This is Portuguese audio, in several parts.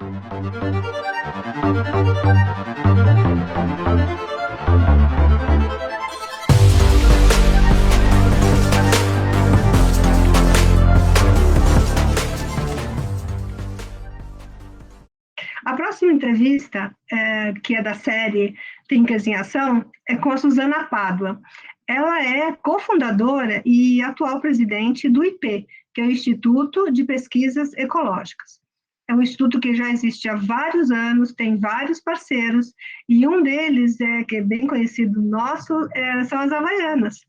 A próxima entrevista, que é da série Thinkers em Ação, é com a Suzana Pádua. Ela é cofundadora e atual presidente do IP, que é o Instituto de Pesquisas Ecológicas. É um instituto que já existe há vários anos, tem vários parceiros, e um deles, que é bem conhecido nosso, são as Havaianas.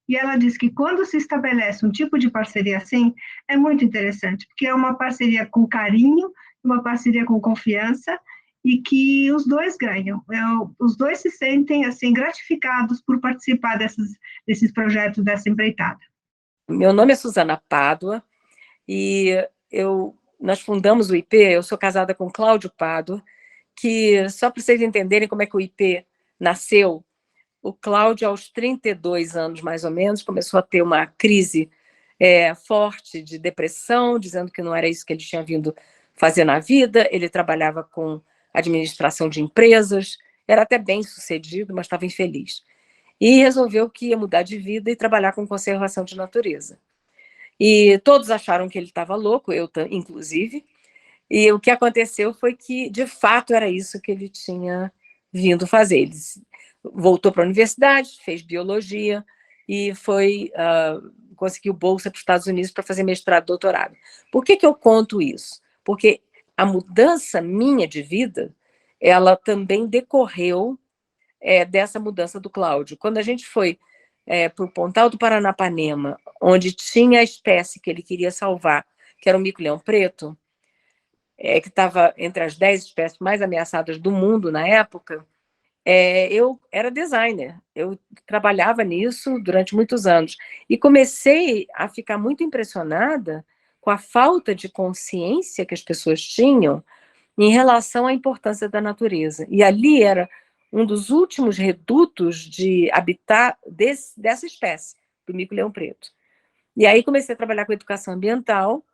E ela diz que quando se estabelece um tipo de parceria assim, é muito interessante, porque é uma parceria com carinho, uma parceria com confiança, e que os dois ganham. Os dois se sentem assim gratificados por participar desses projetos, dessa empreitada. Meu nome é Suzana Pádua, e nós fundamos o IP, eu sou casada com Cláudio Pádua, que, só para vocês entenderem como é que o IP nasceu, o Cláudio, aos 32 anos, mais ou menos, começou a ter uma crise forte de depressão, dizendo que não era isso que ele tinha vindo fazer na vida. Ele trabalhava com administração de empresas, era até bem sucedido, mas estava infeliz. E resolveu que ia mudar de vida e trabalhar com conservação de natureza. E todos acharam que ele estava louco, eu inclusive, e o que aconteceu foi que, de fato, era isso que ele tinha vindo fazer. Ele voltou para a universidade, fez biologia e conseguiu bolsa para os Estados Unidos para fazer mestrado e doutorado. Por que eu conto isso? Porque a mudança minha de vida, ela também decorreu dessa mudança do Cláudio. Quando a gente foi para o Pontal do Paranapanema, onde tinha a espécie que ele queria salvar, que era o mico-leão preto, que estava entre as 10 espécies mais ameaçadas do mundo na época, eu era designer, eu trabalhava nisso durante muitos anos, e comecei a ficar muito impressionada com a falta de consciência que as pessoas tinham em relação à importância da natureza. E ali era um dos últimos redutos de habitat dessa espécie, do mico-leão preto. E aí comecei a trabalhar com educação ambiental,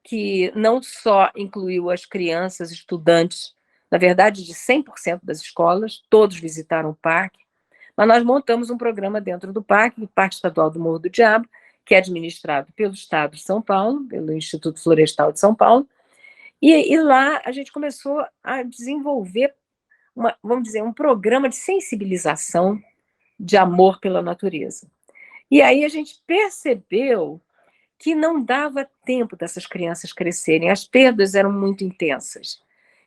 que não só incluiu as crianças, estudantes, na verdade, de 100% das escolas, todos visitaram o parque, mas nós montamos um programa dentro do Parque Estadual do Morro do Diabo, que é administrado pelo Estado de São Paulo, pelo Instituto Florestal de São Paulo, e lá a gente começou a desenvolver, vamos dizer, um programa de sensibilização de amor pela natureza. E aí a gente percebeu que não dava tempo dessas crianças crescerem, as perdas eram muito intensas.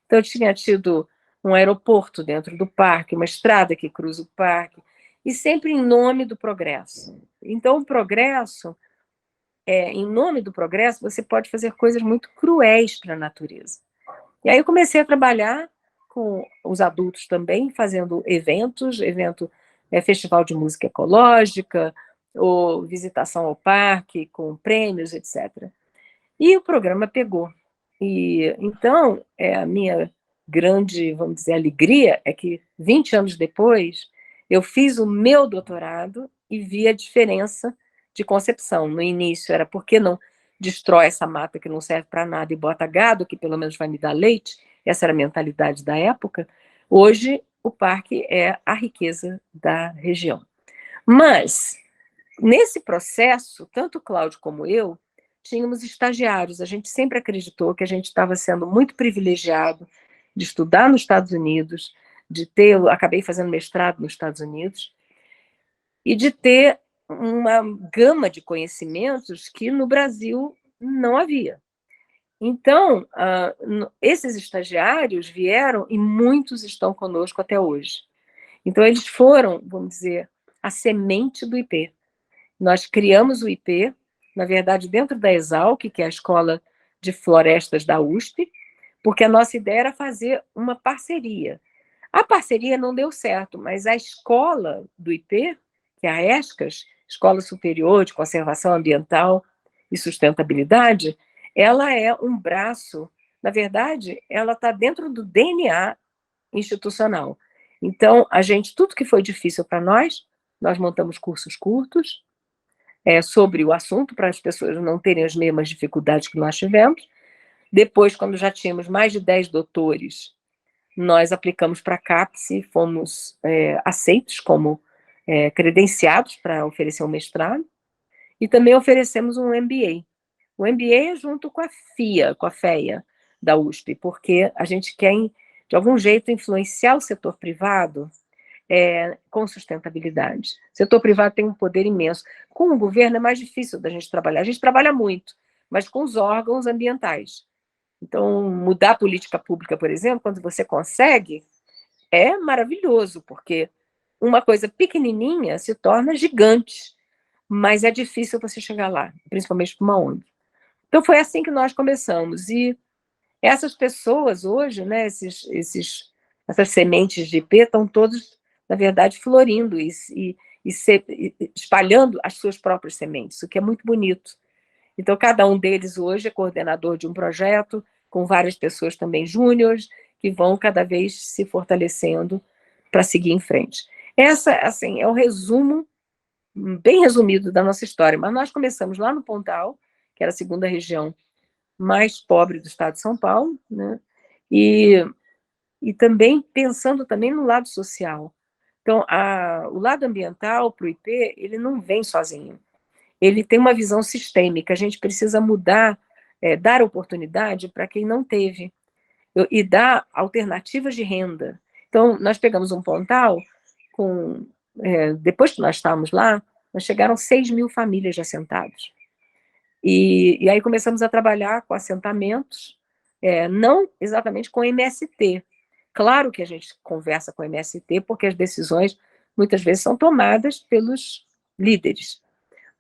Então, eu tinha tido um aeroporto dentro do parque, uma estrada que cruza o parque, e sempre em nome do progresso. Então, o progresso, em nome do progresso, você pode fazer coisas muito cruéis para a natureza. E aí eu comecei a trabalhar com os adultos também, fazendo festival de música ecológica, ou visitação ao parque, com prêmios, etc. E o programa pegou. E então, a minha grande, vamos dizer, alegria é que 20 anos depois, eu fiz o meu doutorado e vi a diferença de concepção. No início era por que não destrói essa mata que não serve para nada e bota gado, que pelo menos vai me dar leite? Essa era a mentalidade da época. Hoje, o parque é a riqueza da região. Mas, nesse processo, tanto o Cláudio como eu, tínhamos estagiários. A gente sempre acreditou que a gente estava sendo muito privilegiado de estudar nos Estados Unidos, acabei fazendo mestrado nos Estados Unidos, e de ter uma gama de conhecimentos que no Brasil não havia. Então, esses estagiários vieram e muitos estão conosco até hoje. Então, eles foram, vamos dizer, a semente do IP. Nós criamos o IP, na verdade, dentro da Exalc, que é a Escola de Florestas da USP, porque a nossa ideia era fazer uma parceria. A parceria não deu certo, mas a escola do IP, que é a ESCAS, Escola Superior de Conservação Ambiental e Sustentabilidade, ela é um braço, na verdade, ela está dentro do DNA institucional. Então, tudo que foi difícil para nós montamos cursos curtos sobre o assunto, para as pessoas não terem as mesmas dificuldades que nós tivemos, Depois, quando já tínhamos mais de 10 doutores, nós aplicamos para a CAPES e fomos aceitos como credenciados para oferecer um mestrado, e também oferecemos um MBA. O MBA é junto com a FIA, com a FEA da USP, porque a gente quer, de algum jeito, influenciar o setor privado com sustentabilidade. O setor privado tem um poder imenso. Com o governo é mais difícil da gente trabalhar. A gente trabalha muito, mas com os órgãos ambientais. Então, mudar a política pública, por exemplo, quando você consegue, é maravilhoso, porque uma coisa pequenininha se torna gigante, mas é difícil você chegar lá, principalmente para uma ONG. Então, foi assim que nós começamos. E essas pessoas hoje, né, essas sementes de IP estão todos, na verdade, florindo e espalhando as suas próprias sementes, o que é muito bonito. Então, cada um deles hoje é coordenador de um projeto, com várias pessoas também júniores, que vão cada vez se fortalecendo para seguir em frente. Essa, assim, é o resumo, bem resumido, da nossa história. Mas nós começamos lá no Pontal, que era a segunda região mais pobre do estado de São Paulo, né? E também pensando também no lado social. Então, o lado ambiental para o IP, ele não vem sozinho. Ele tem uma visão sistêmica. A gente precisa mudar, dar oportunidade para quem não teve, e dar alternativas de renda. Então, nós pegamos um Pontal, depois que nós estávamos lá, nós chegaram 6.000 famílias de assentados. E aí começamos a trabalhar com assentamentos, não exatamente com MST. Claro que a gente conversa com MST, porque as decisões muitas vezes são tomadas pelos líderes.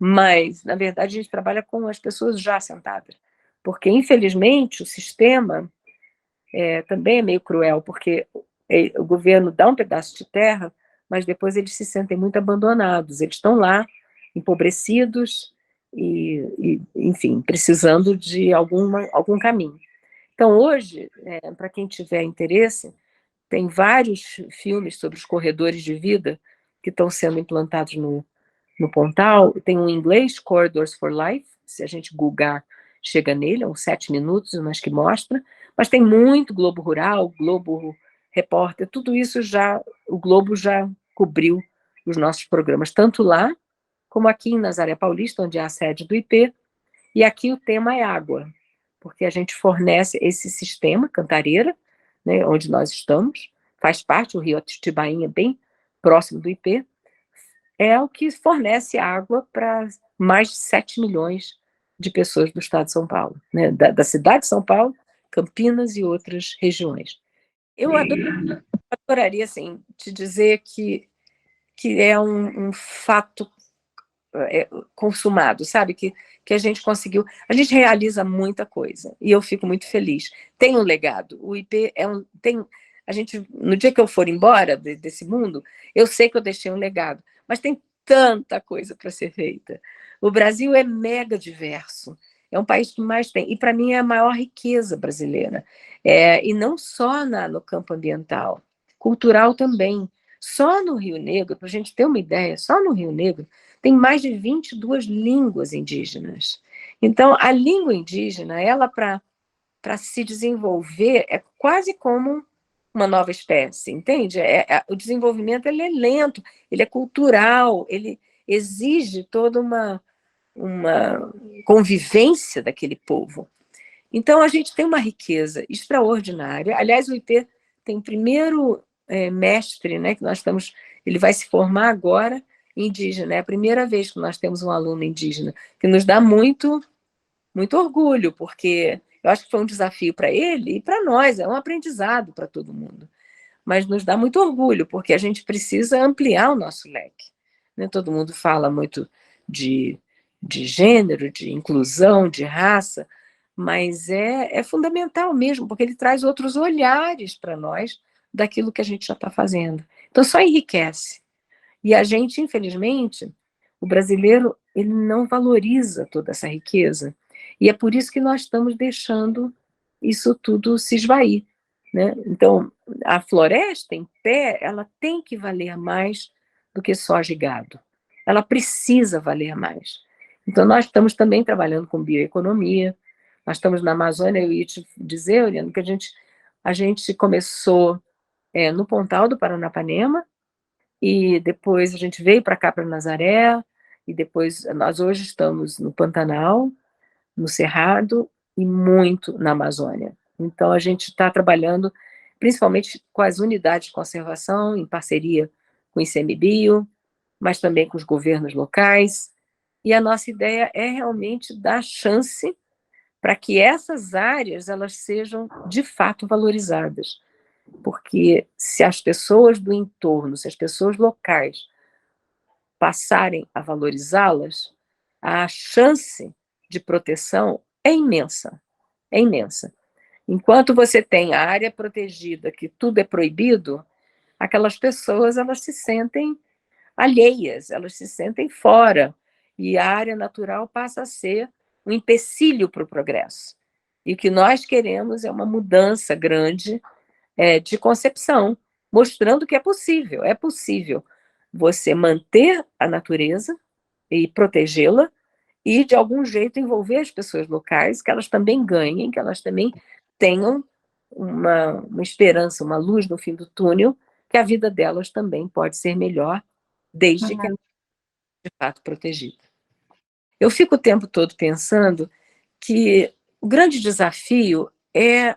Mas, na verdade, a gente trabalha com as pessoas já assentadas. Porque, infelizmente, o sistema também é meio cruel, porque o governo dá um pedaço de terra, mas depois eles se sentem muito abandonados. Eles estão lá, empobrecidos, enfim, precisando de algum caminho. Então, hoje, para quem tiver interesse, tem vários filmes sobre os corredores de vida que estão sendo implantados no Pontal. Tem um em inglês, Corridors for Life, se a gente googar, chega nele, é uns 7 minutos, mas que mostra. Mas tem muito Globo Rural, Globo Repórter, tudo isso o Globo já cobriu os nossos programas, tanto lá, como aqui em Nazaré Paulista, onde é a sede do IP, e aqui o tema é água, porque a gente fornece esse sistema, Cantareira, né, onde nós estamos, faz parte, o Rio Atibainha, bem próximo do IP, é o que fornece água para mais de 7 milhões de pessoas do estado de São Paulo, né, da cidade de São Paulo, Campinas e outras regiões. Eu adoraria, assim, te dizer que é um fato consumado, sabe? Que a gente conseguiu. A gente realiza muita coisa e eu fico muito feliz. Tem um legado. O IP a gente, no dia que eu for embora desse mundo, eu sei que eu deixei um legado, mas tem tanta coisa para ser feita. O Brasil é mega diverso. É um país que mais tem. E, para mim, é a maior riqueza brasileira. E não só no campo ambiental, cultural também. Só no Rio Negro, para a gente ter uma ideia, só no Rio Negro, tem mais de 22 línguas indígenas. Então, a língua indígena, ela, para se desenvolver, é quase como uma nova espécie, entende? O desenvolvimento ele é lento, ele é cultural, ele exige toda uma convivência daquele povo. Então, a gente tem uma riqueza extraordinária. Aliás, o IP tem o primeiro mestre, né, que nós estamos, ele vai se formar agora, indígena. É a primeira vez que nós temos um aluno indígena, que nos dá muito, muito orgulho, porque eu acho que foi um desafio para ele e para nós, é um aprendizado para todo mundo. Mas nos dá muito orgulho, porque a gente precisa ampliar o nosso leque. Né? Todo mundo fala muito de gênero, de inclusão, de raça, mas é fundamental mesmo, porque ele traz outros olhares para nós daquilo que a gente já está fazendo. Então, só enriquece. E a gente, infelizmente, o brasileiro, ele não valoriza toda essa riqueza. E é por isso que nós estamos deixando isso tudo se esvair. Né? Então, a floresta em pé, ela tem que valer mais do que soja e gado. Ela precisa valer mais. Então, nós estamos também trabalhando com bioeconomia, nós estamos na Amazônia, eu ia te dizer, Oriana, que a gente começou no Pontal do Paranapanema, e depois a gente veio para cá, para Nazaré, e depois nós hoje estamos no Pantanal, no Cerrado e muito na Amazônia. Então a gente está trabalhando principalmente com as unidades de conservação, em parceria com o ICMBio, mas também com os governos locais, e a nossa ideia é realmente dar chance para que essas áreas elas sejam de fato valorizadas, porque se as pessoas do entorno, se as pessoas locais passarem a valorizá-las, a chance de proteção é imensa, é imensa. Enquanto você tem a área protegida, que tudo é proibido, aquelas pessoas elas se sentem alheias, elas se sentem fora, e a área natural passa a ser um empecilho para o progresso. E o que nós queremos é uma mudança grande de concepção, mostrando que é possível você manter a natureza e protegê-la e, de algum jeito, envolver as pessoas locais, que elas também ganhem, que elas também tenham uma esperança, uma luz no fim do túnel, que a vida delas também pode ser melhor, desde que ela seja de fato protegida. Eu fico o tempo todo pensando que o grande desafio é,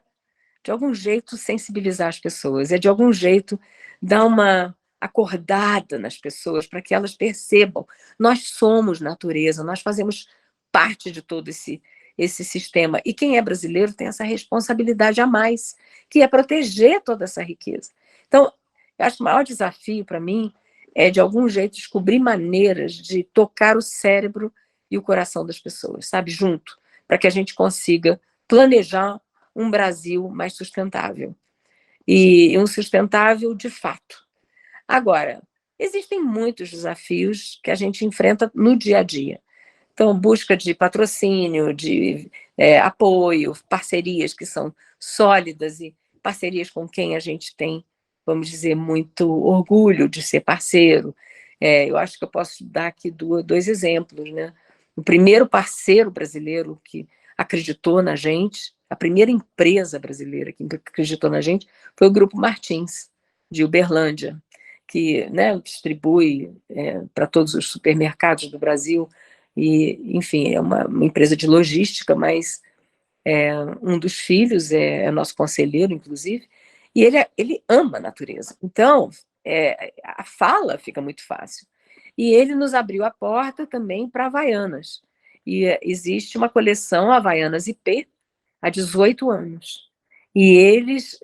de algum jeito, sensibilizar as pessoas, é, de algum jeito, dar uma acordada nas pessoas para que elas percebam. Nós somos natureza, nós fazemos parte de todo esse sistema. E quem é brasileiro tem essa responsabilidade a mais, que é proteger toda essa riqueza. Então, eu acho que o maior desafio para mim é, de algum jeito, descobrir maneiras de tocar o cérebro e o coração das pessoas, sabe, junto, para que a gente consiga planejar um Brasil mais sustentável. E um sustentável de fato. Agora, existem muitos desafios que a gente enfrenta no dia a dia. Então, busca de patrocínio, de apoio, parcerias que são sólidas e parcerias com quem a gente tem, vamos dizer, muito orgulho de ser parceiro. Eu acho que eu posso dar aqui dois exemplos, né? O primeiro parceiro brasileiro que acreditou na gente, a primeira empresa brasileira que acreditou na gente, foi o Grupo Martins, de Uberlândia, que, né, distribui para todos os supermercados do Brasil, e, enfim, é uma empresa de logística, mas um dos filhos é nosso conselheiro, inclusive, e ele ama a natureza. Então, a fala fica muito fácil. E ele nos abriu a porta também para Havaianas. E existe uma coleção Havaianas IP há 18 anos. E eles,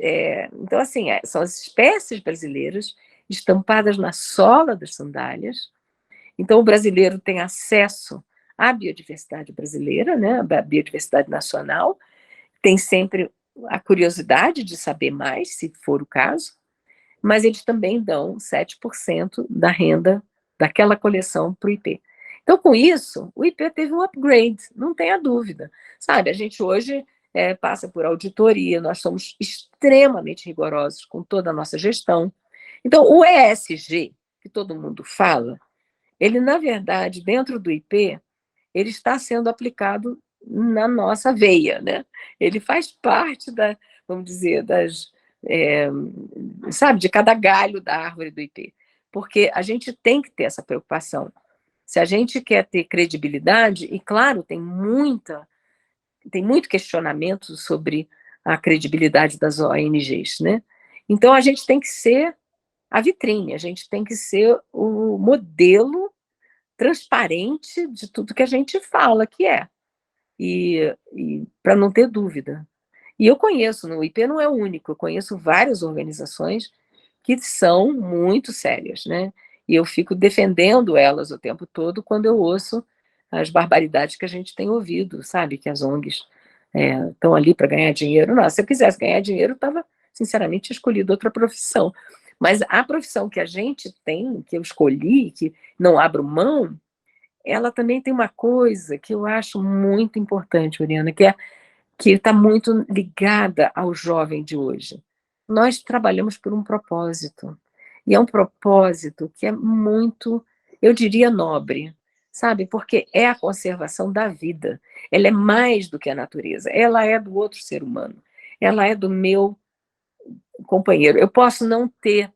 então, assim, são as espécies brasileiras estampadas na sola das sandálias. Então, o brasileiro tem acesso à biodiversidade brasileira, né, à biodiversidade nacional, tem sempre a curiosidade de saber mais, se for o caso, mas eles também dão 7% da renda daquela coleção para o IP. Então, com isso, o IP teve um upgrade, não tenha dúvida. Sabe, a gente hoje passa por auditoria, nós somos extremamente rigorosos com toda a nossa gestão. Então, o ESG, que todo mundo fala, ele, na verdade, dentro do IP, ele está sendo aplicado na nossa veia, né? Ele faz parte vamos dizer, sabe, de cada galho da árvore do IP, porque a gente tem que ter essa preocupação. Se a gente quer ter credibilidade, e claro, tem muito questionamento sobre a credibilidade das ONGs, né? Então a gente tem que ser a vitrine, a gente tem que ser o modelo transparente de tudo que a gente fala que é, e para não ter dúvida. E eu conheço, o IP não é o único, eu conheço várias organizações que são muito sérias, né? E eu fico defendendo elas o tempo todo quando eu ouço as barbaridades que a gente tem ouvido, sabe? Que as ONGs estão ali para ganhar dinheiro. Não, se eu quisesse ganhar dinheiro, eu estava, sinceramente, escolhido outra profissão. Mas a profissão que a gente tem, que eu escolhi, que não abro mão, ela também tem uma coisa que eu acho muito importante, Oriana, que está muito ligada ao jovem de hoje. Nós trabalhamos por um propósito, e é um propósito que é muito, eu diria, nobre, sabe? Porque é a conservação da vida. Ela é mais do que a natureza, ela é do outro ser humano, ela é do meu companheiro. Eu posso não ter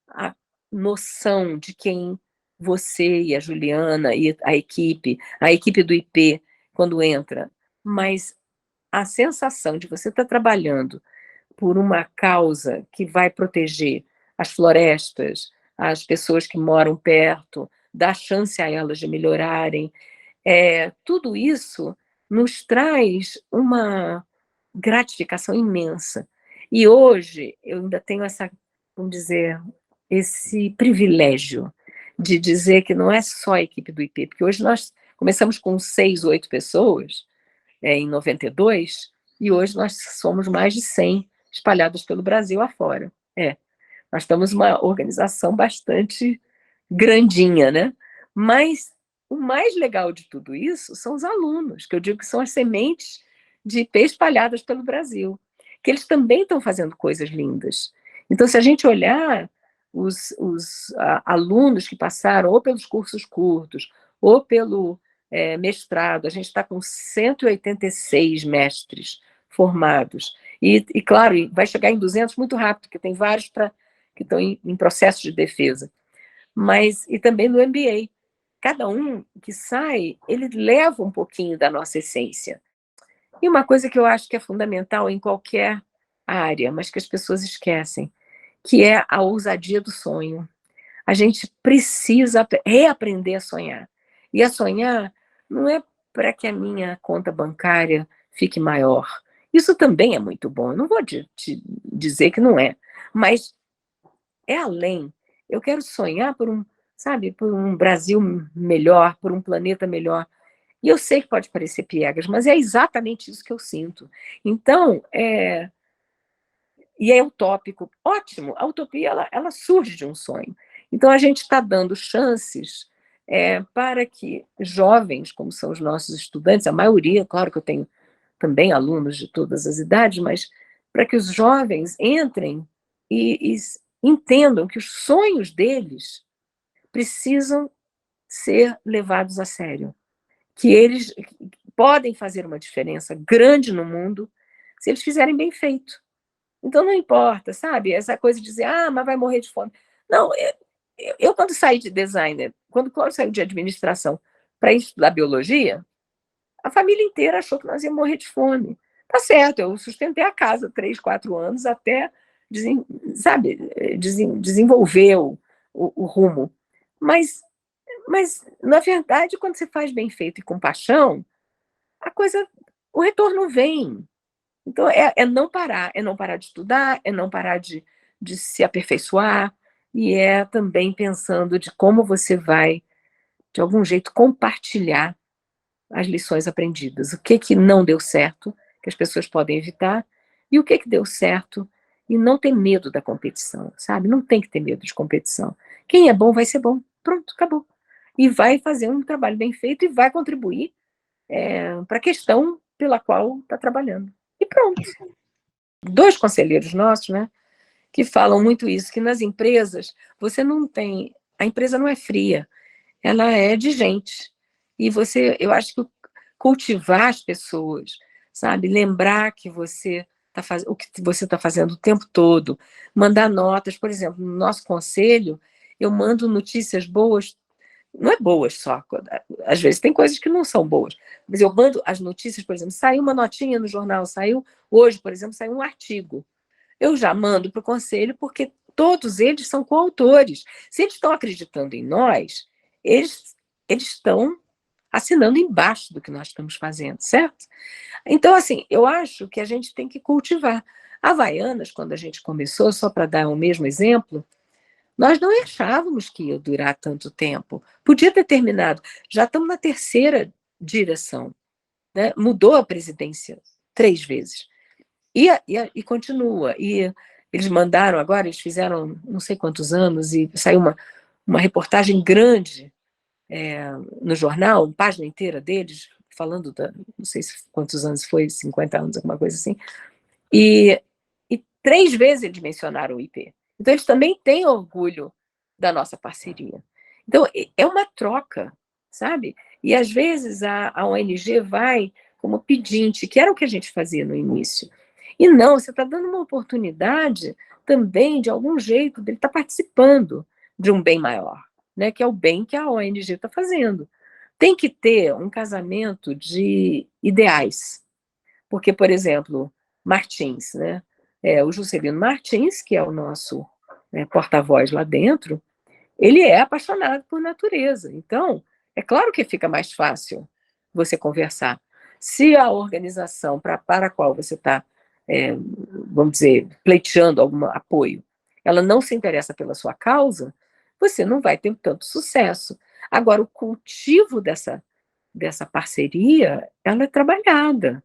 a noção de quem você e a Juliana e a equipe do IP, quando entra, mas a sensação de você estar trabalhando por uma causa que vai proteger as florestas, as pessoas que moram perto, dar chance a elas de melhorarem, tudo isso nos traz uma gratificação imensa. E hoje eu ainda tenho essa, vamos dizer, esse privilégio de dizer que não é só a equipe do IP, porque hoje nós começamos com 6, 8 pessoas, em 92, e hoje nós somos mais de 100 espalhados pelo Brasil afora. Nós estamos uma organização bastante grandinha, né? Mas o mais legal de tudo isso são os alunos, que eu digo que são as sementes de IP espalhadas pelo Brasil, que eles também estão fazendo coisas lindas. Então, se a gente olhar os alunos que passaram ou pelos cursos curtos, ou pelo mestrado, a gente está com 186 mestres formados. E, claro, vai chegar em 200 muito rápido, porque tem vários que estão em processo de defesa. E também no MBA. Cada um que sai, ele leva um pouquinho da nossa essência. E uma coisa que eu acho que é fundamental em qualquer área, mas que as pessoas esquecem, que é a ousadia do sonho. A gente precisa reaprender a sonhar. E a sonhar não é para que a minha conta bancária fique maior. Isso também é muito bom, eu não vou te dizer que não é, mas é além. Eu quero sonhar por um Brasil melhor, por um planeta melhor. E eu sei que pode parecer piegas, mas é exatamente isso que eu sinto. Então, e é utópico. Ótimo, a utopia ela surge de um sonho. Então, a gente está dando chances para que jovens, como são os nossos estudantes, a maioria, claro que eu tenho também alunos de todas as idades, mas para que os jovens entrem e entendam que os sonhos deles precisam ser levados a sério, que eles podem fazer uma diferença grande no mundo se eles fizerem bem feito. Então, não importa, sabe? Essa coisa de dizer, mas vai morrer de fome. Não, eu quando saí de designer, quando o Cláudio saiu de administração para estudar biologia, a família inteira achou que nós íamos morrer de fome. Tá certo, eu sustentei a casa 3, 4 anos até, desenvolver o rumo. Mas, na verdade, quando você faz bem feito e com paixão, o retorno vem. Então, é não parar de estudar, é não parar de se aperfeiçoar, e é também pensando de como você vai, de algum jeito, compartilhar as lições aprendidas. O que não deu certo, que as pessoas podem evitar, e o que deu certo, e não ter medo da competição, sabe? Não tem que ter medo de competição. Quem é bom vai ser bom. Pronto, acabou. E vai fazer um trabalho bem feito e vai contribuir para a questão pela qual está trabalhando. E pronto. 2 conselheiros nossos, né, que falam muito isso, que nas empresas você não tem... A empresa não é fria, ela é de gente. E eu acho que cultivar as pessoas, sabe? Lembrar que você o que você está fazendo o tempo todo, mandar notas, por exemplo, no nosso conselho, eu mando notícias boas, não é boas só, às vezes tem coisas que não são boas, mas eu mando as notícias, por exemplo, saiu uma notinha no jornal, hoje, por exemplo, saiu um artigo. Eu já mando para o conselho, porque todos eles são coautores. Se eles estão acreditando em nós, eles estão assinando embaixo do que nós estamos fazendo, certo? Então, assim, eu acho que a gente tem que cultivar. A Havaianas, quando a gente começou, só para dar o mesmo exemplo, nós não achávamos que ia durar tanto tempo. Podia ter terminado. Já estamos na 3ª direção. Né? Mudou a presidência 3 vezes. E continua. E eles mandaram agora, eles fizeram não sei quantos anos, e saiu uma reportagem grande no jornal, uma página inteira deles, falando não sei quantos anos foi, 50 anos, alguma coisa assim. E 3 vezes eles mencionaram o IP. Então, eles também têm orgulho da nossa parceria. Então, é uma troca, sabe? E, às vezes, a ONG vai como pedinte, que era o que a gente fazia no início. E não, você está dando uma oportunidade também, de algum jeito, dele estar participando de um bem maior, né? Que é o bem que a ONG está fazendo. Tem que ter um casamento de ideais. Porque, por exemplo, Martins, né? O Juscelino Martins, que é o nosso porta-voz lá dentro, ele é apaixonado por natureza. Então, é claro que fica mais fácil você conversar. Se a organização para a qual você está, vamos dizer, pleiteando algum apoio, ela não se interessa pela sua causa, você não vai ter tanto sucesso. Agora, o cultivo dessa parceria, ela é trabalhada.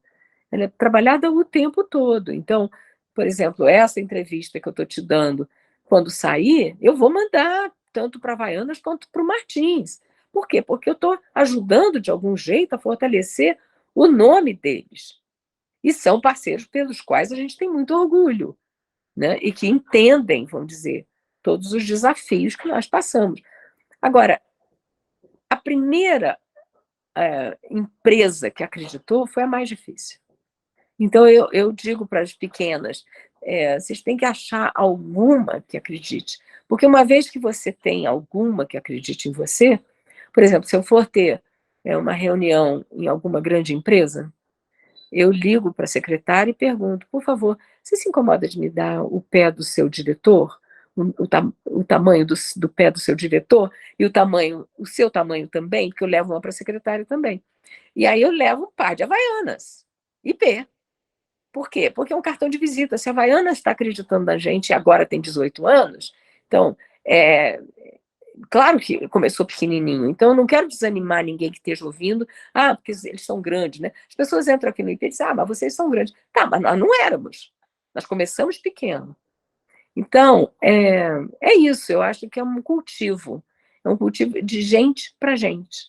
Ela é trabalhada o tempo todo. Então, por exemplo, essa entrevista que eu estou te dando, quando sair, eu vou mandar tanto para a Havaianas quanto para o Martins. Por quê? Porque eu estou ajudando, de algum jeito, a fortalecer o nome deles. E são parceiros pelos quais a gente tem muito orgulho, né? E que entendem, vamos dizer, todos os desafios que nós passamos. Agora, a primeira empresa que acreditou foi a mais difícil. Então, eu digo para as pequenas, vocês têm que achar alguma que acredite. Porque uma vez que você tem alguma que acredite em você, por exemplo, se eu for ter uma reunião em alguma grande empresa, eu ligo para a secretária e pergunto, por favor, você se incomoda de me dar o pé do seu diretor? O tamanho do pé do seu diretor? E o seu tamanho também? Porque eu levo uma para a secretária também. E aí eu levo um par de Havaianas, IP. Por quê? Porque é um cartão de visita. Se a Havaiana está acreditando na gente e agora tem 18 anos, então, claro que começou pequenininho, então eu não quero desanimar ninguém que esteja ouvindo, porque eles são grandes, né? As pessoas entram aqui no IP e dizem, mas vocês são grandes. Tá, mas nós não éramos. Nós começamos pequeno. Então, é isso, eu acho que é um cultivo de gente para gente.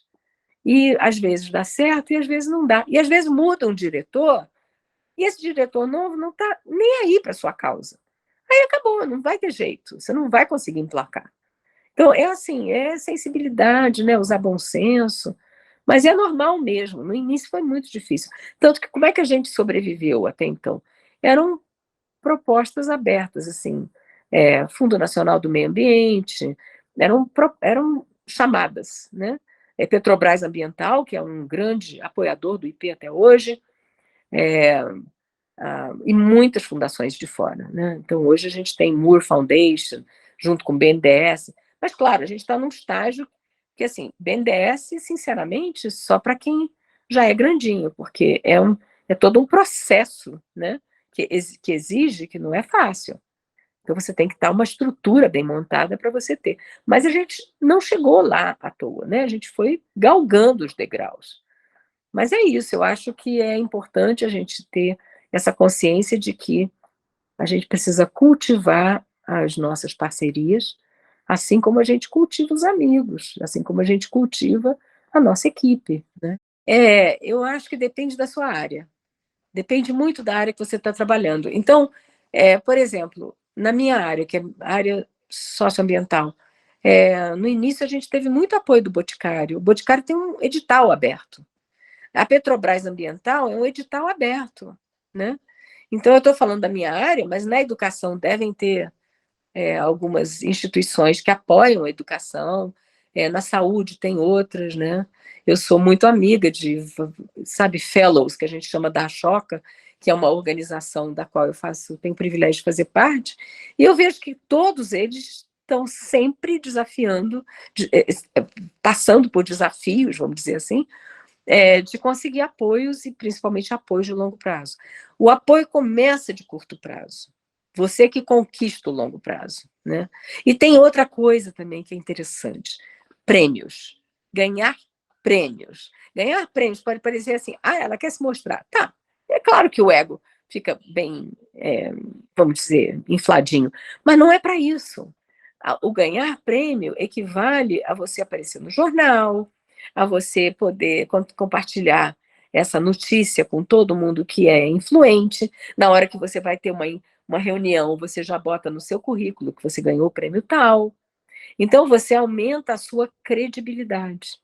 E às vezes dá certo e às vezes não dá. E às vezes muda um diretor, e esse diretor novo não está nem aí para a sua causa. Aí acabou, não vai ter jeito, você não vai conseguir emplacar. Então, é assim, é sensibilidade, né? Usar bom senso, mas é normal mesmo. No início foi muito difícil. Tanto que como é que a gente sobreviveu até então? Eram propostas abertas, assim, Fundo Nacional do Meio Ambiente, eram chamadas, né? Petrobras Ambiental, que é um grande apoiador do IP até hoje, e muitas fundações de fora, né? Então, hoje a gente tem Moore Foundation, junto com o BNDES, mas, claro, a gente está num estágio que, assim, BNDES, sinceramente, só para quem já é grandinho, porque é todo um processo, né? Que exige, que não é fácil. Então, você tem que estar uma estrutura bem montada para você ter. Mas a gente não chegou lá à toa, né? A gente foi galgando os degraus. Mas é isso, eu acho que é importante a gente ter essa consciência de que a gente precisa cultivar as nossas parcerias, assim como a gente cultiva os amigos, assim como a gente cultiva a nossa equipe, né? Eu acho que depende da sua área, depende muito da área que você está trabalhando. Então, por exemplo, na minha área, que é a área socioambiental, no início a gente teve muito apoio do Boticário. O Boticário tem um edital aberto. A Petrobras Ambiental é um edital aberto, né? Então, eu estou falando da minha área, mas na educação devem ter algumas instituições que apoiam a educação, na saúde tem outras, né? Eu sou muito amiga de, sabe, fellows, que a gente chama da Choca, que é uma organização da qual tenho o privilégio de fazer parte, e eu vejo que todos eles estão sempre desafiando, passando por desafios, vamos dizer assim, de conseguir apoios e principalmente apoio de longo prazo. O apoio começa de curto prazo. Você que conquista o longo prazo, né? E tem outra coisa também que é interessante: prêmios. Ganhar prêmios. Ganhar prêmios pode parecer assim, ela quer se mostrar. Tá, é claro que o ego fica bem, vamos dizer, infladinho, mas não é para isso. O ganhar prêmio equivale a você aparecer no jornal, a você poder compartilhar essa notícia com todo mundo que é influente. Na hora que você vai ter uma reunião, você já bota no seu currículo que você ganhou o prêmio tal. Então, você aumenta a sua credibilidade.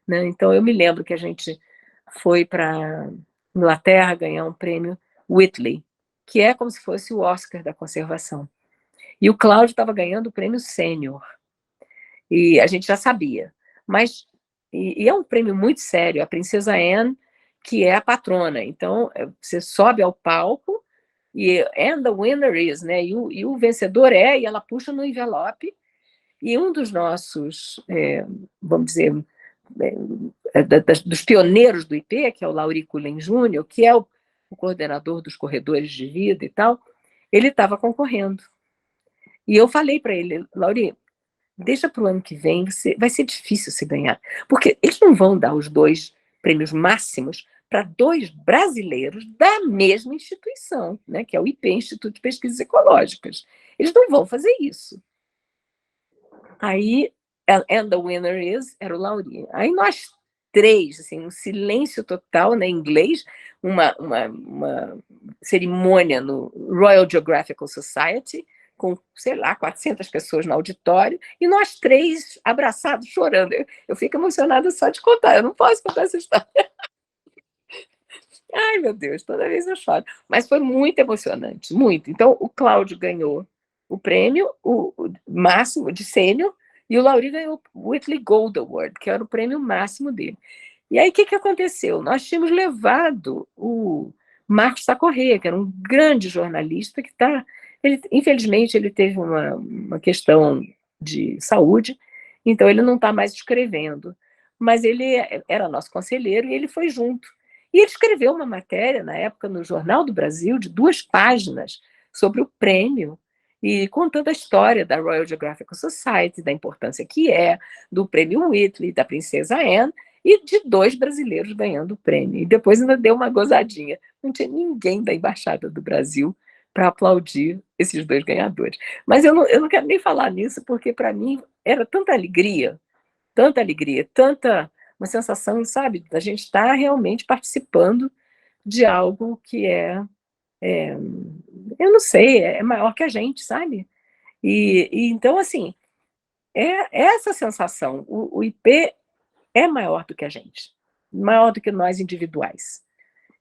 né? Então, eu me lembro que a gente foi para Inglaterra ganhar um prêmio Whitley, que é como se fosse o Oscar da conservação. E o Cláudio estava ganhando o prêmio sênior. E a gente já sabia. Mas, e é um prêmio muito sério. A Princesa Anne, que é a patrona. Então, você sobe ao palco e and the winner is, né? E o vencedor é, e ela puxa no envelope. E um dos nossos, vamos dizer, dos pioneiros do IP, que é o Laurico Len Júnior, que é o coordenador dos corredores de vida e tal, ele estava concorrendo. E eu falei para ele, Lauri, deixa para o ano que vem, vai ser difícil se ganhar, porque eles não vão dar os 2 prêmios máximos para 2 brasileiros da mesma instituição, né, que é o IP, Instituto de Pesquisas Ecológicas. Eles não vão fazer isso. Aí, and the winner is, era o Lauri. Aí nós 3, assim, um silêncio total, né, em inglês, uma cerimônia no Royal Geographical Society, com, sei lá, 400 pessoas no auditório, e nós 3 abraçados, chorando. Eu fico emocionada só de contar, eu não posso contar essa história. Ai, meu Deus, toda vez eu choro. Mas foi muito emocionante, muito. Então, o Cláudio ganhou o prêmio, o máximo de sênior, e o Lauri ganhou o Whitley Gold Award, que era o prêmio máximo dele. E aí, o que aconteceu? Nós tínhamos levado o Marcos Sacorrêa, que era um grande jornalista que está... Infelizmente, ele teve uma questão de saúde, então ele não está mais escrevendo. Mas ele era nosso conselheiro e ele foi junto. E ele escreveu uma matéria, na época, no Jornal do Brasil, de 2 páginas, sobre o prêmio, e contando a história da Royal Geographical Society, da importância que é, do prêmio Whitley, da Princesa Anne, e de 2 brasileiros ganhando o prêmio. E depois ainda deu uma gozadinha. Não tinha ninguém da Embaixada do Brasil para aplaudir esses 2 ganhadores. Mas eu não quero nem falar nisso, porque para mim era tanta alegria, tanta uma sensação, sabe, da gente estar realmente participando de algo que eu não sei, é maior que a gente, sabe? E então, assim, é essa sensação. O IP é maior do que a gente, maior do que nós individuais.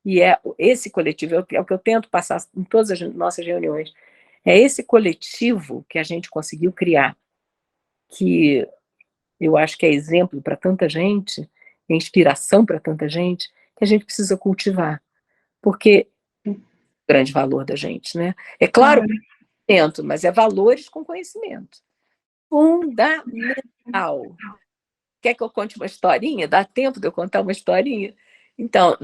E é esse coletivo, é o que eu tento passar em todas as nossas reuniões, é esse coletivo que a gente conseguiu criar, que eu acho que é exemplo para tanta gente, é inspiração para tanta gente, que a gente precisa cultivar, porque é o grande valor da gente, né? É claro, conhecimento, mas é valores com conhecimento. Fundamental. Quer que eu conte uma historinha? Dá tempo de eu contar uma historinha? Então,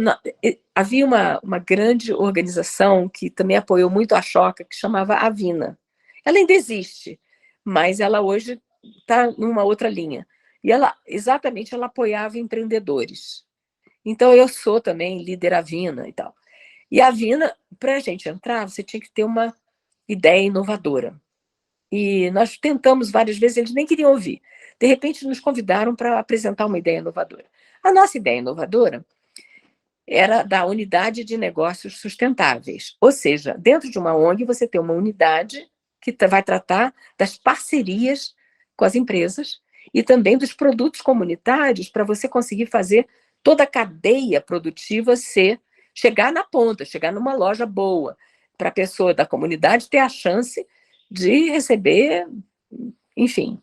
havia uma grande organização que também apoiou muito a Choca, que chamava Avina. Ela ainda existe, mas ela hoje está numa outra linha. E ela apoiava empreendedores. Então, eu sou também líder Avina e tal. E a Avina, para a gente entrar, você tinha que ter uma ideia inovadora. E nós tentamos várias vezes, eles nem queriam ouvir. De repente, nos convidaram para apresentar uma ideia inovadora. A nossa ideia inovadora era da unidade de negócios sustentáveis. Ou seja, dentro de uma ONG, você tem uma unidade que vai tratar das parcerias com as empresas e também dos produtos comunitários para você conseguir fazer toda a cadeia produtiva chegar na ponta, chegar numa loja boa, para a pessoa da comunidade ter a chance de receber, enfim,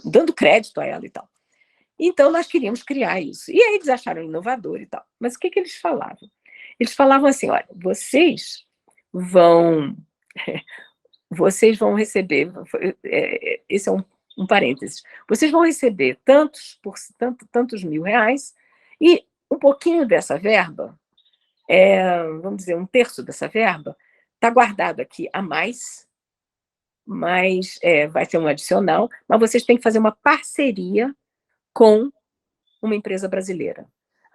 dando crédito a ela e tal. Então, nós queríamos criar isso. E aí eles acharam inovador e tal. Mas o que eles falavam? Eles falavam assim, olha, vocês vão receber, esse é um parênteses, vocês vão receber tantos R$1.000 e um pouquinho dessa verba, vamos dizer, 1/3 dessa verba, está guardado aqui a mais, mas vai ser um adicional, mas vocês têm que fazer uma parceria com uma empresa brasileira.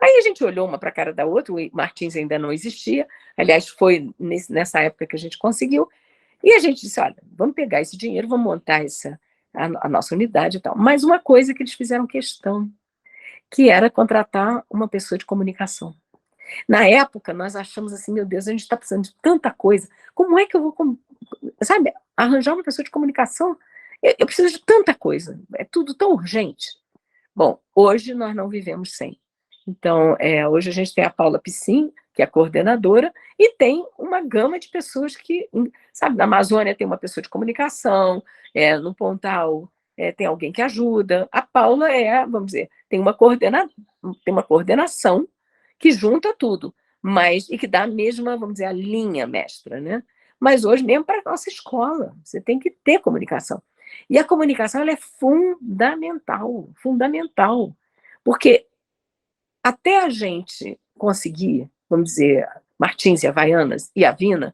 Aí a gente olhou uma para a cara da outra, o Martins ainda não existia, aliás, foi nessa época que a gente conseguiu, e a gente disse, olha, vamos pegar esse dinheiro, vamos montar a nossa unidade e tal. Mas uma coisa que eles fizeram questão, que era contratar uma pessoa de comunicação. Na época, nós achamos assim, meu Deus, a gente está precisando de tanta coisa, como é que eu vou, sabe, arranjar uma pessoa de comunicação? Eu preciso de tanta coisa, é tudo tão urgente. Bom, hoje nós não vivemos sem. Então, hoje a gente tem a Paula Piscin, que é a coordenadora, e tem uma gama de pessoas que, sabe, na Amazônia tem uma pessoa de comunicação, no Pontal tem alguém que ajuda. A Paula vamos dizer, tem uma coordenação que junta tudo, e que dá a mesma, vamos dizer, a linha mestra, né? Mas hoje, mesmo para a nossa escola, você tem que ter comunicação. E a comunicação ela é fundamental, fundamental, porque até a gente conseguir, vamos dizer, Martins e Havaianas e Avina,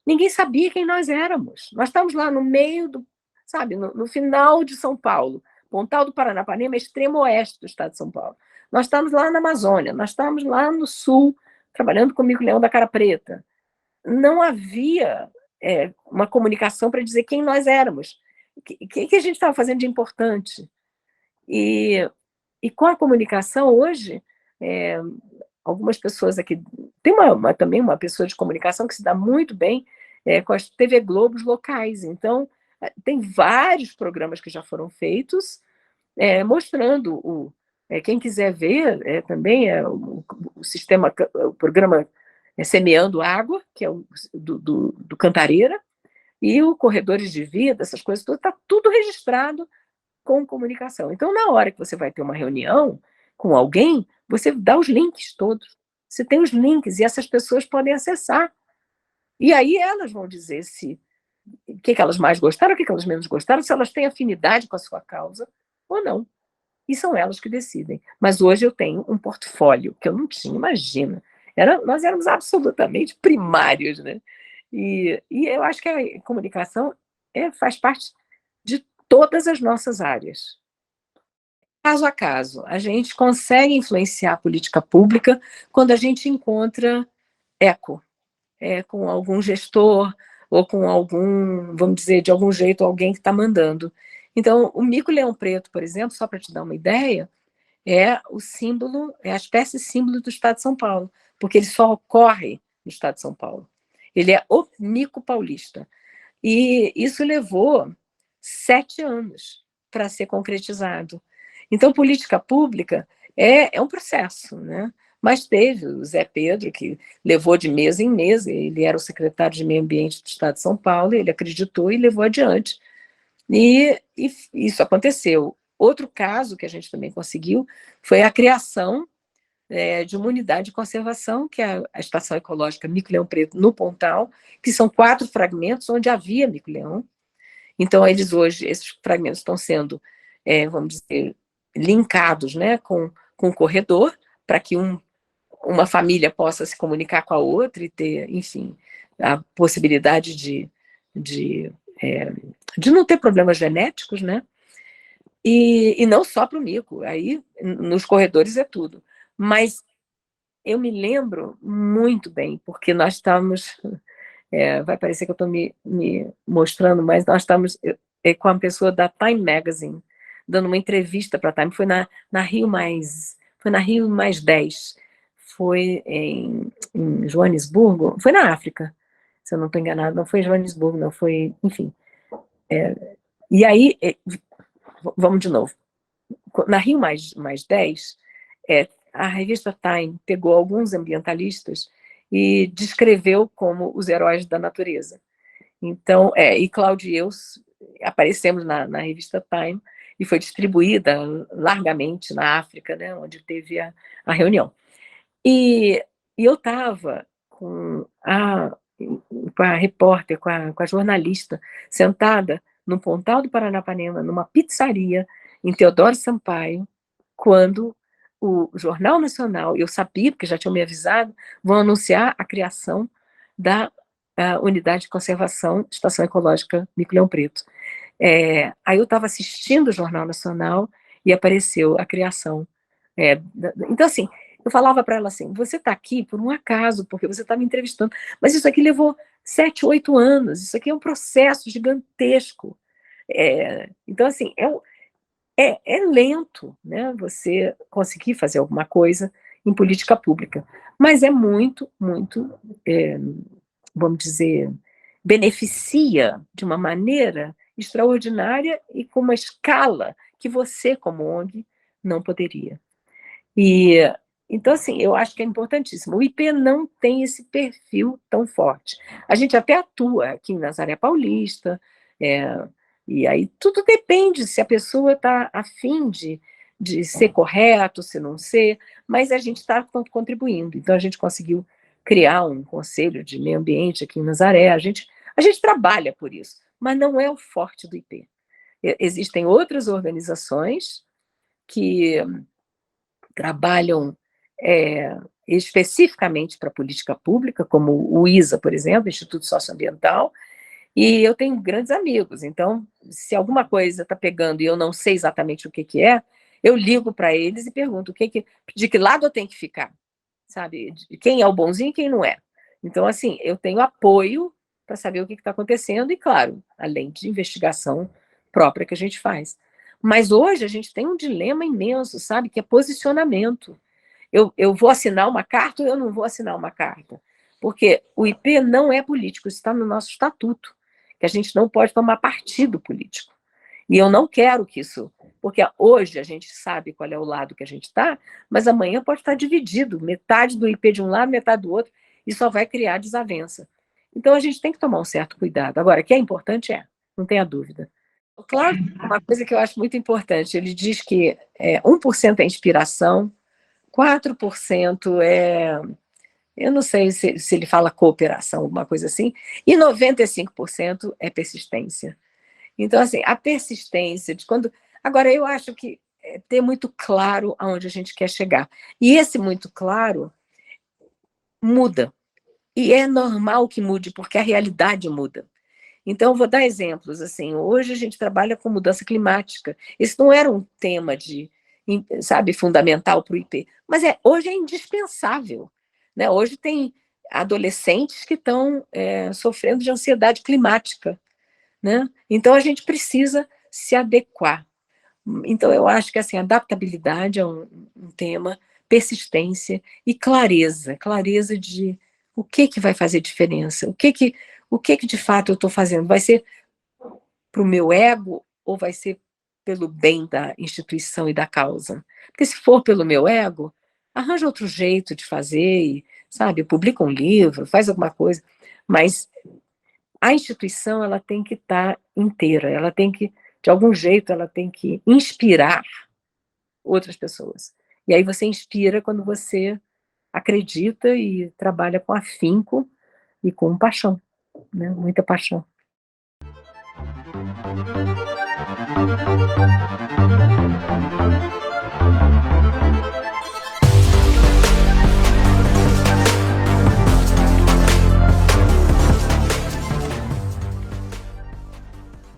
ninguém sabia quem nós éramos. Nós estamos lá no meio sabe, no final de São Paulo, Pontal do Paranapanema, extremo oeste do estado de São Paulo. Nós estamos lá na Amazônia, nós estamos lá no sul, trabalhando com o mico-leão da Cara Preta. Não havia uma comunicação para dizer quem nós éramos, o que a gente estava fazendo de importante. E com a comunicação, hoje, algumas pessoas aqui... Tem também uma pessoa de comunicação que se dá muito bem com as TV Globos locais. Então, tem vários programas que já foram feitos, mostrando... quem quiser ver, também o programa Semeando Água, que é do Cantareira, e o Corredores de Vida, essas coisas, está tudo registrado com comunicação. Então, na hora que você vai ter uma reunião com alguém, você dá os links todos. Você tem os links e essas pessoas podem acessar. E aí elas vão dizer o que elas mais gostaram, o que elas menos gostaram, se elas têm afinidade com a sua causa ou não. E são elas que decidem. Mas hoje eu tenho um portfólio que eu não tinha, imagina. Nós éramos absolutamente primários, né? E eu acho que a comunicação faz parte de todas as nossas áreas. Caso a caso, a gente consegue influenciar a política pública quando a gente encontra eco, com algum gestor ou com algum, vamos dizer, de algum jeito, alguém que está mandando. Então, o mico-leão preto, por exemplo, só para te dar uma ideia, é o símbolo, é a espécie símbolo do estado de São Paulo, porque ele só ocorre no estado de São Paulo. Ele é o mico paulista. E isso levou 7 anos para ser concretizado. Então, política pública é um processo, né? Mas teve o Zé Pedro, que levou de mês em mês, ele era o secretário de Meio Ambiente do Estado de São Paulo, ele acreditou e levou adiante. E isso aconteceu. Outro caso que a gente também conseguiu foi a criação de uma unidade de conservação, que é a Estação Ecológica Mico-Leão Preto, no Pontal, que são 4 fragmentos onde havia mico-leão. Então, hoje, esses fragmentos estão sendo, vamos dizer, linkados, né, com o corredor, para que uma família possa se comunicar com a outra e ter, enfim, a possibilidade de não ter problemas genéticos, né? E não só para o mico, aí nos corredores é tudo. Mas eu me lembro muito bem, porque nós estávamos, vai parecer que eu estou me mostrando, mas nós estávamos com a pessoa da Time Magazine, dando uma entrevista para a Time, foi na Rio Mais 10, foi em Joanesburgo, foi na África, se eu não estou enganado, não foi em Joanesburgo, não, foi, enfim. E aí, vamos de novo, na Rio Mais 10, a revista Time pegou alguns ambientalistas e descreveu como os heróis da natureza. Então, e Cláudio e eu aparecemos na revista Time e foi distribuída largamente na África, né, onde teve a reunião. E eu estava com a repórter, com a jornalista, sentada no Pontal do Paranapanema, numa pizzaria, em Teodoro Sampaio, quando o Jornal Nacional, eu sabia, porque já tinham me avisado, vão anunciar a criação da Unidade de Conservação Estação Ecológica Mico-Leão Preto. Aí eu estava assistindo o Jornal Nacional e apareceu a criação. Então, assim, eu falava para ela assim, você está aqui por um acaso, porque você está me entrevistando, mas isso aqui levou 7, 8 anos, isso aqui é um processo gigantesco. Então, assim, é lento, né, você conseguir fazer alguma coisa em política pública, mas é muito, muito, vamos dizer, beneficia de uma maneira extraordinária e com uma escala que você, como ONG, não poderia. E então, assim, eu acho que é importantíssimo. O IP não tem esse perfil tão forte. A gente até atua aqui em Nazaré Paulista, e aí tudo depende se a pessoa está afim de ser correto, se não ser, mas a gente está contribuindo. Então, a gente conseguiu criar um conselho de meio ambiente aqui em Nazaré, a gente trabalha por isso, mas não é o forte do IP. Existem outras organizações que trabalham especificamente para a política pública, como o ISA, por exemplo, Instituto Socioambiental, e eu tenho grandes amigos, então, se alguma coisa está pegando e eu não sei exatamente o que, que é, eu ligo para eles e pergunto de que lado eu tenho que ficar, sabe? De quem é o bonzinho e quem não é. Então, assim, eu tenho apoio para saber o que está acontecendo e, claro, além de investigação própria que a gente faz. Mas hoje a gente tem um dilema imenso, sabe? Que é posicionamento. Eu vou assinar uma carta ou eu não vou assinar uma carta? Porque o IP não é político, isso está no nosso estatuto, que a gente não pode tomar partido político. E eu não quero que isso... Porque hoje a gente sabe qual é o lado que a gente está, mas amanhã pode estar dividido, metade do IP de um lado, metade do outro, e só vai criar desavença. Então a gente tem que tomar um certo cuidado. Agora, o que é importante não tenha dúvida. Claro, uma coisa que eu acho muito importante, ele diz que 1% é inspiração, 4% eu não sei se ele fala cooperação, alguma coisa assim, e 95% é persistência. Então, assim, a persistência de quando... Agora, eu acho que ter muito claro aonde a gente quer chegar. E esse muito claro muda. E é normal que mude, porque a realidade muda. Então, eu vou dar exemplos. Assim, hoje a gente trabalha com mudança climática. Esse não era um tema sabe, fundamental para o IP, mas hoje é indispensável. Né? Hoje tem adolescentes que estão sofrendo de ansiedade climática. Né? Então, a gente precisa se adequar. Então, eu acho que assim, adaptabilidade é um tema, persistência e clareza de o que vai fazer diferença, o que de fato eu estou fazendo, vai ser para o meu ego ou vai ser pelo bem da instituição e da causa? Porque se for pelo meu ego, arranja outro jeito de fazer, sabe, publica um livro, faz alguma coisa, mas a instituição ela tem que estar inteira, ela tem que, de algum jeito, ela tem que inspirar outras pessoas. E aí você inspira quando você acredita e trabalha com afinco e com paixão, né? Muita paixão.